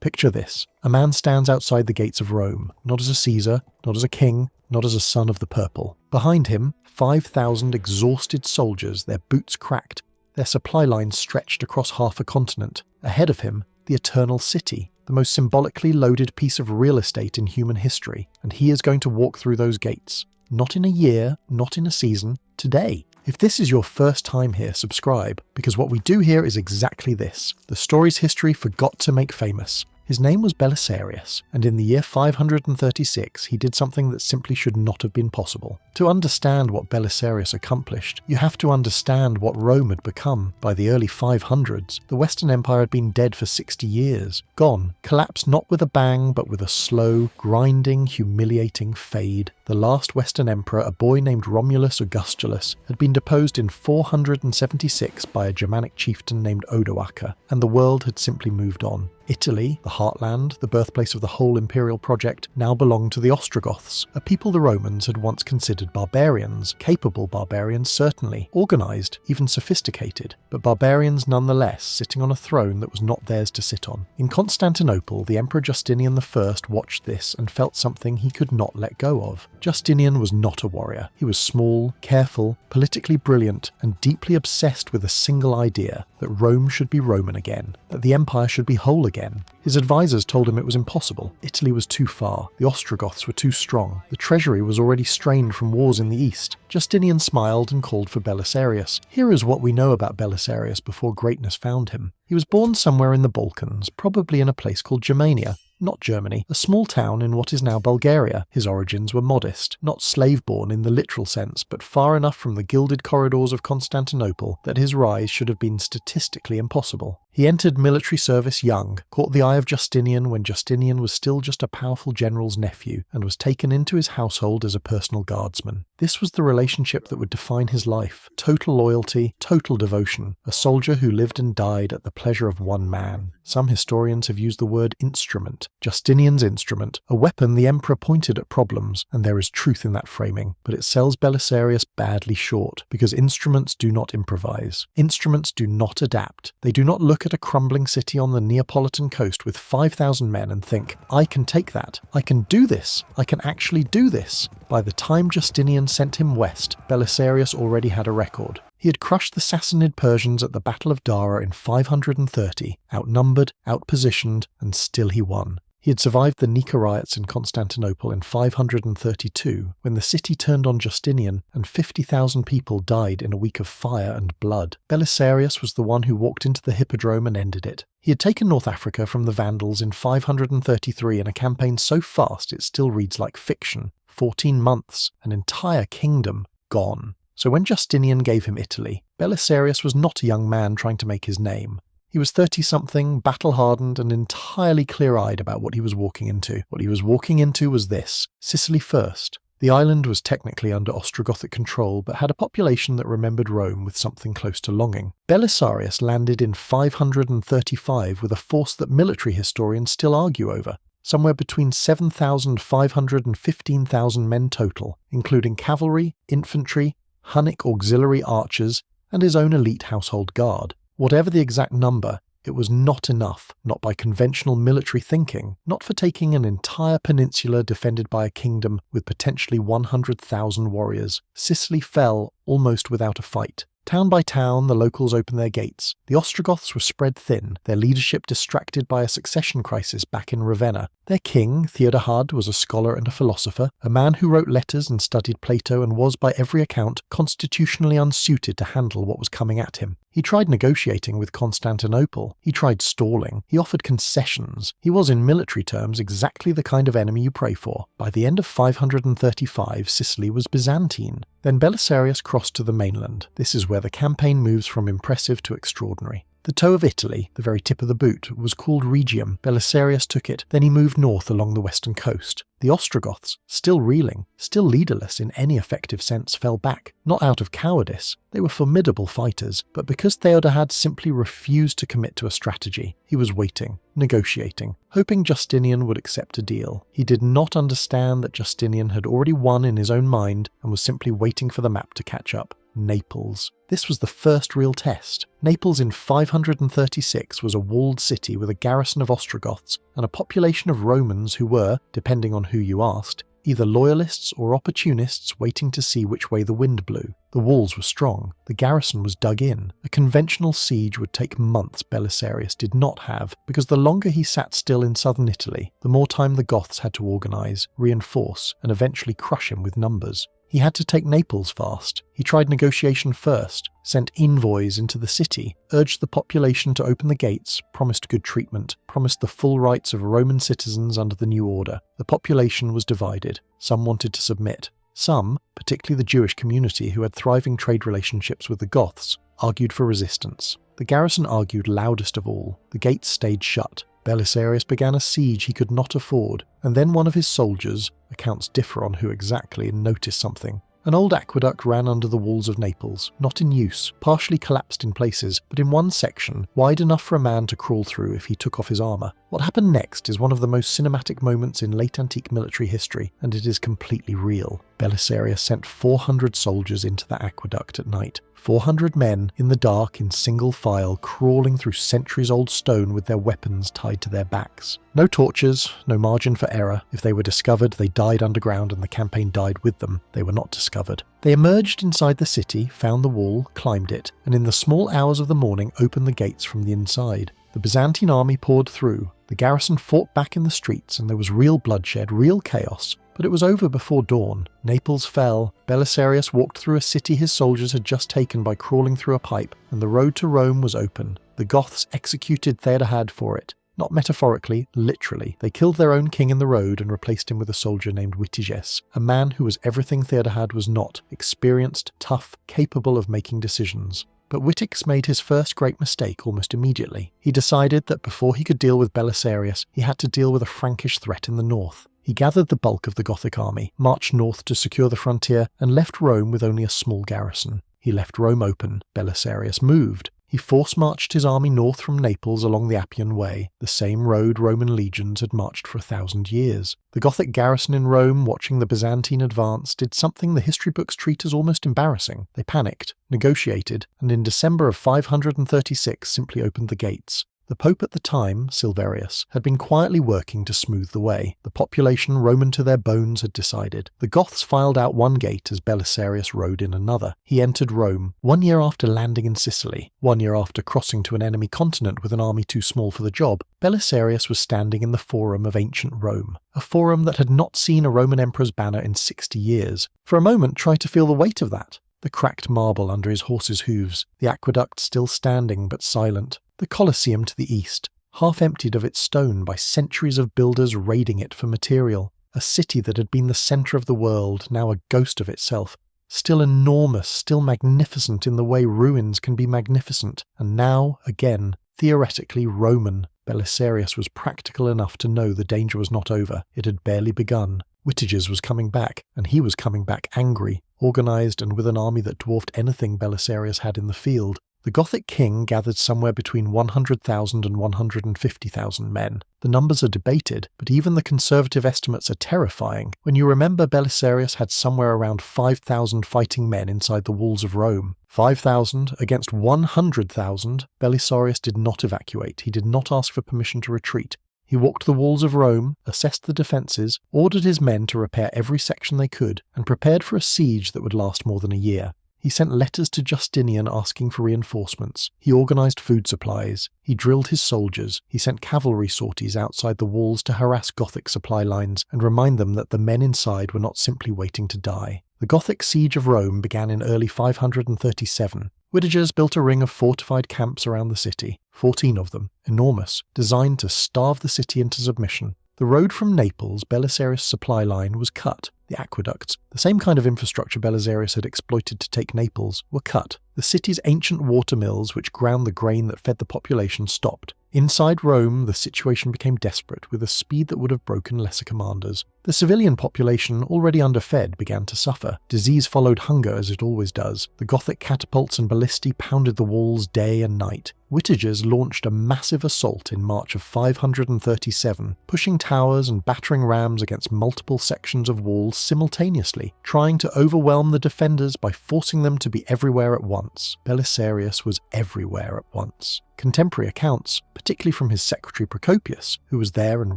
Picture this. A man stands outside the gates of Rome, not as a Caesar, not as a king, not as a son of the purple. Behind him, 5,000 exhausted soldiers, their boots cracked, their supply lines stretched across half a continent. Ahead of him, the Eternal City, the most symbolically loaded piece of real estate in human history, and he is going to walk through those gates. Not in a year, not in a season, today. If this is your first time here, subscribe, because what we do here is exactly this. The story's history forgot to make famous. His name was Belisarius, and in the year 536 he did something that simply should not have been possible. To understand what Belisarius accomplished, you have to understand what Rome had become. By the early 500s, the Western Empire had been dead for 60 years, gone, collapsed not with a bang but with a slow, grinding, humiliating fade. The last Western emperor, a boy named Romulus Augustulus, had been deposed in 476 by a Germanic chieftain named Odoacer, and the world had simply moved on. Italy, the heartland, the birthplace of the whole imperial project, now belonged to the Ostrogoths, a people the Romans had once considered barbarians, capable barbarians certainly, organised, even sophisticated, but barbarians nonetheless, sitting on a throne that was not theirs to sit on. In Constantinople, the Emperor Justinian I watched this and felt something he could not let go of. Justinian was not a warrior. He was small, careful, politically brilliant, and deeply obsessed with a single idea, that Rome should be Roman again, that the empire should be whole again. His advisors told him it was impossible. Italy was too far, the Ostrogoths were too strong, the treasury was already strained from wars in the east. Justinian smiled and called for Belisarius. Here is what we know about Belisarius before greatness found him. He was born somewhere in the Balkans, probably in a place called Germania. Not Germany, a small town in what is now Bulgaria. His origins were modest, not slave-born in the literal sense, but far enough from the gilded corridors of Constantinople that his rise should have been statistically impossible. He entered military service young, caught the eye of Justinian when Justinian was still just a powerful general's nephew, and was taken into his household as a personal guardsman. This was the relationship that would define his life. Total loyalty, total devotion. A soldier who lived and died at the pleasure of one man. Some historians have used the word instrument. Justinian's instrument, a weapon the emperor pointed at problems, and there is truth in that framing, but it sells Belisarius badly short, because instruments do not improvise. Instruments do not adapt. They do not look at a crumbling city on the Neapolitan coast with 5,000 men and think, I can take that, I can do this, I can actually do this. By the time Justinian sent him west, Belisarius already had a record. He had crushed the Sassanid Persians at the Battle of Dara in 530, outnumbered, outpositioned, and still he won. He had survived the Nika riots in Constantinople in 532, when the city turned on Justinian and 50,000 people died in a week of fire and blood. Belisarius was the one who walked into the hippodrome and ended it. He had taken North Africa from the Vandals in 533 in a campaign so fast it still reads like fiction. 14 months, an entire kingdom, gone. So when Justinian gave him Italy, Belisarius was not a young man trying to make his name. He was 30-something, battle-hardened, and entirely clear-eyed about what he was walking into. What he was walking into was this: Sicily first. The island was technically under Ostrogothic control, but had a population that remembered Rome with something close to longing. Belisarius landed in 535 with a force that military historians still argue over. Somewhere between 7,500 and 15,000 men total, including cavalry, infantry, Hunnic auxiliary archers, and his own elite household guard. Whatever the exact number, it was not enough, not by conventional military thinking, not for taking an entire peninsula defended by a kingdom with potentially 100,000 warriors. Sicily fell almost without a fight. Town by town, the locals opened their gates. The Ostrogoths were spread thin, their leadership distracted by a succession crisis back in Ravenna. Their king, Theodahad, was a scholar and a philosopher, a man who wrote letters and studied Plato and was, by every account, constitutionally unsuited to handle what was coming at him. He tried negotiating with Constantinople. He tried stalling. He offered concessions. He was, in military terms, exactly the kind of enemy you pray for. By the end of 535, Sicily was Byzantine. Then Belisarius crossed to the mainland. This is where the campaign moves from impressive to extraordinary. The toe of Italy, the very tip of the boot, was called Rhegium. Belisarius took it, then he moved north along the western coast. The Ostrogoths, still reeling, still leaderless in any effective sense, fell back, not out of cowardice. They were formidable fighters, but because Theodahad simply refused to commit to a strategy, he was waiting, negotiating, hoping Justinian would accept a deal. He did not understand that Justinian had already won in his own mind and was simply waiting for the map to catch up. Naples. This was the first real test. Naples in 536 was a walled city with a garrison of Ostrogoths and a population of Romans who were, depending on who you asked, either loyalists or opportunists waiting to see which way the wind blew. The walls were strong. The garrison was dug in. A conventional siege would take months Belisarius did not have, because the longer he sat still in southern Italy, the more time the Goths had to organise, reinforce, and eventually crush him with numbers. He had to take Naples fast. He tried negotiation first, sent envoys into the city, urged the population to open the gates, promised good treatment, promised the full rights of Roman citizens under the new order. The population was divided. Some wanted to submit. Some, particularly the Jewish community who had thriving trade relationships with the Goths, argued for resistance. The garrison argued loudest of all. The gates stayed shut. Belisarius began a siege he could not afford, and then one of his soldiers, accounts differ on who exactly, noticed something. An old aqueduct ran under the walls of Naples, not in use, partially collapsed in places, but in one section, wide enough for a man to crawl through if he took off his armour. What happened next is one of the most cinematic moments in late antique military history, and it is completely real. Belisarius sent 400 soldiers into the aqueduct at night. 400 men in the dark in single file crawling through centuries-old stone with their weapons tied to their backs. No torches, no margin for error. If they were discovered, they died underground and the campaign died with them. They were not discovered. They emerged inside the city, found the wall, climbed it, and in the small hours of the morning opened the gates from the inside. The Byzantine army poured through. The garrison fought back in the streets and there was real bloodshed, real chaos. But it was over before dawn. Naples fell. Belisarius walked through a city his soldiers had just taken by crawling through a pipe, and the road to Rome was open. The Goths executed Theodahad for it. Not metaphorically, literally. They killed their own king in the road and replaced him with a soldier named Witiges, a man who was everything Theodahad was not, experienced, tough, capable of making decisions. But Witiges made his first great mistake almost immediately. He decided that before he could deal with Belisarius, he had to deal with a Frankish threat in the north. He gathered the bulk of the Gothic army, marched north to secure the frontier, and left Rome with only a small garrison. He left Rome open. Belisarius moved. He force-marched his army north from Naples along the Appian Way, the same road Roman legions had marched for 1,000 years. The Gothic garrison in Rome, watching the Byzantine advance, did something the history books treat as almost embarrassing. They panicked, negotiated, and in December of 536 simply opened the gates. The Pope at the time, Silverius, had been quietly working to smooth the way. The population, Roman to their bones, had decided. The Goths filed out one gate as Belisarius rode in another. He entered Rome, 1 year after landing in Sicily, 1 year after crossing to an enemy continent with an army too small for the job. Belisarius was standing in the Forum of ancient Rome, a forum that had not seen a Roman emperor's banner in 60 years. For a moment, try to feel the weight of that. The cracked marble under his horse's hooves, the aqueduct still standing but silent. The Colosseum to the east, half emptied of its stone by centuries of builders raiding it for material. A city that had been the centre of the world, now a ghost of itself. Still enormous, still magnificent in the way ruins can be magnificent. And now, again, theoretically Roman. Belisarius was practical enough to know the danger was not over. It had barely begun. Witiges was coming back, and he was coming back angry, organised and with an army that dwarfed anything Belisarius had in the field. The Gothic king gathered somewhere between 100,000 and 150,000 men. The numbers are debated, but even the conservative estimates are terrifying when you remember Belisarius had somewhere around 5,000 fighting men inside the walls of Rome. 5,000 against 100,000, Belisarius did not evacuate. He did not ask for permission to retreat. He walked the walls of Rome, assessed the defences, ordered his men to repair every section they could, and prepared for a siege that would last more than a year. He sent letters to Justinian asking for reinforcements. He organised food supplies. He drilled his soldiers. He sent cavalry sorties outside the walls to harass Gothic supply lines and remind them that the men inside were not simply waiting to die. The Gothic siege of Rome began in early 537. Witiges built a ring of fortified camps around the city, 14 of them, enormous, designed to starve the city into submission. The road from Naples, Belisarius' supply line, was cut. The aqueducts, the same kind of infrastructure Belisarius had exploited to take Naples, were cut. The city's ancient water mills, which ground the grain that fed the population, stopped. Inside Rome, the situation became desperate, with a speed that would have broken lesser commanders. The civilian population, already underfed, began to suffer. Disease followed hunger, as it always does. The Gothic catapults and ballistae pounded the walls day and night. Witiges launched a massive assault in March of 537, pushing towers and battering rams against multiple sections of walls simultaneously, trying to overwhelm the defenders by forcing them to be everywhere at once. Belisarius was everywhere at once. Contemporary accounts, particularly from his secretary Procopius, who was there and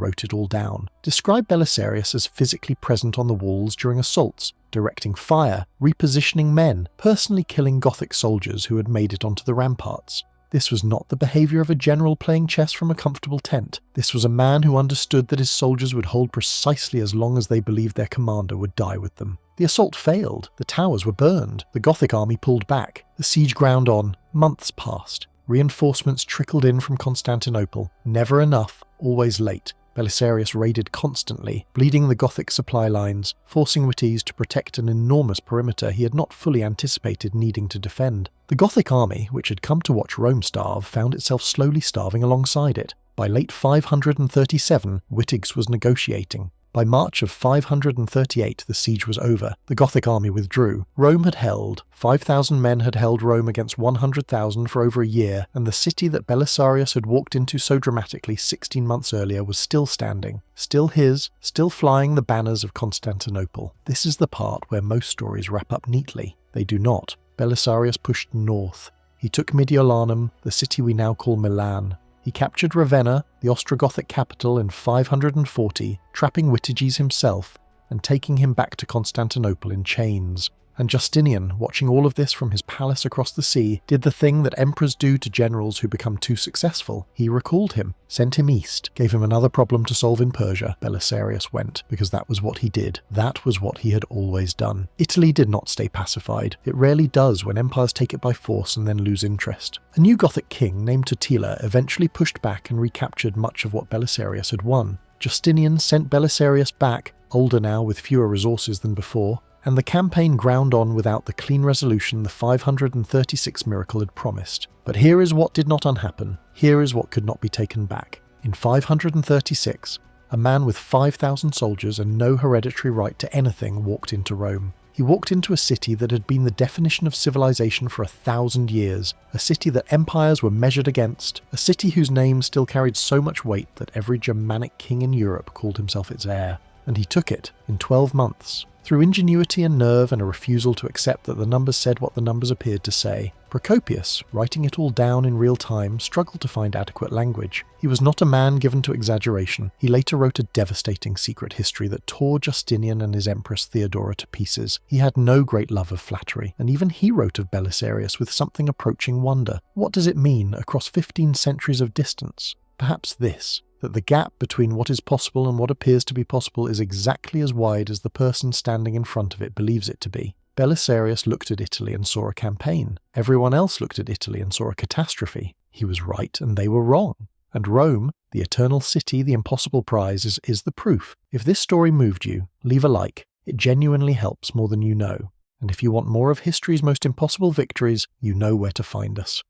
wrote it all down, describe Belisarius as physically present on the walls during assaults, directing fire, repositioning men, personally killing Gothic soldiers who had made it onto the ramparts. This was not the behaviour of a general playing chess from a comfortable tent. This was a man who understood that his soldiers would hold precisely as long as they believed their commander would die with them. The assault failed, the towers were burned, the Gothic army pulled back, the siege ground on, months passed. Reinforcements trickled in from Constantinople, never enough, always late. Belisarius raided constantly, bleeding the Gothic supply lines, forcing Witiges to protect an enormous perimeter he had not fully anticipated needing to defend. The Gothic army, which had come to watch Rome starve, found itself slowly starving alongside it. By late 537, Witiges was negotiating. By March of 538 the siege was over, the Gothic army withdrew. Rome had held, 5,000 men had held Rome against 100,000 for over a year, and the city that Belisarius had walked into so dramatically 16 months earlier was still standing, still his, still flying the banners of Constantinople. This is the part where most stories wrap up neatly. They do not. Belisarius pushed north. He took Mediolanum, the city we now call Milan. He captured Ravenna, the Ostrogothic capital, in 540, trapping Witiges himself and taking him back to Constantinople in chains. And Justinian, watching all of this from his palace across the sea, did the thing that emperors do to generals who become too successful. He recalled him, sent him east, gave him another problem to solve in Persia. Belisarius went, because that was what he did. That was what he had always done. Italy did not stay pacified. It rarely does when empires take it by force and then lose interest. A new Gothic king named Totila eventually pushed back and recaptured much of what Belisarius had won. Justinian sent Belisarius back, older now with fewer resources than before, and the campaign ground on without the clean resolution the 536 miracle had promised. But here is what did not unhappen. Here is what could not be taken back. In 536, a man with 5,000 soldiers and no hereditary right to anything walked into Rome. He walked into a city that had been the definition of civilization for 1,000 years, a city that empires were measured against, a city whose name still carried so much weight that every Germanic king in Europe called himself its heir. And he took it in 12 months. Through ingenuity and nerve and a refusal to accept that the numbers said what the numbers appeared to say, Procopius, writing it all down in real time, struggled to find adequate language. He was not a man given to exaggeration. He later wrote a devastating secret history that tore Justinian and his empress Theodora to pieces. He had no great love of flattery, and even he wrote of Belisarius with something approaching wonder. What does it mean across 15 centuries of distance? Perhaps this: that the gap between what is possible and what appears to be possible is exactly as wide as the person standing in front of it believes it to be. Belisarius looked at Italy and saw a campaign. Everyone else looked at Italy and saw a catastrophe. He was right and they were wrong. And Rome, the eternal city, the impossible prize, is the proof. If this story moved you, leave a like. It genuinely helps more than you know. And if you want more of history's most impossible victories, you know where to find us.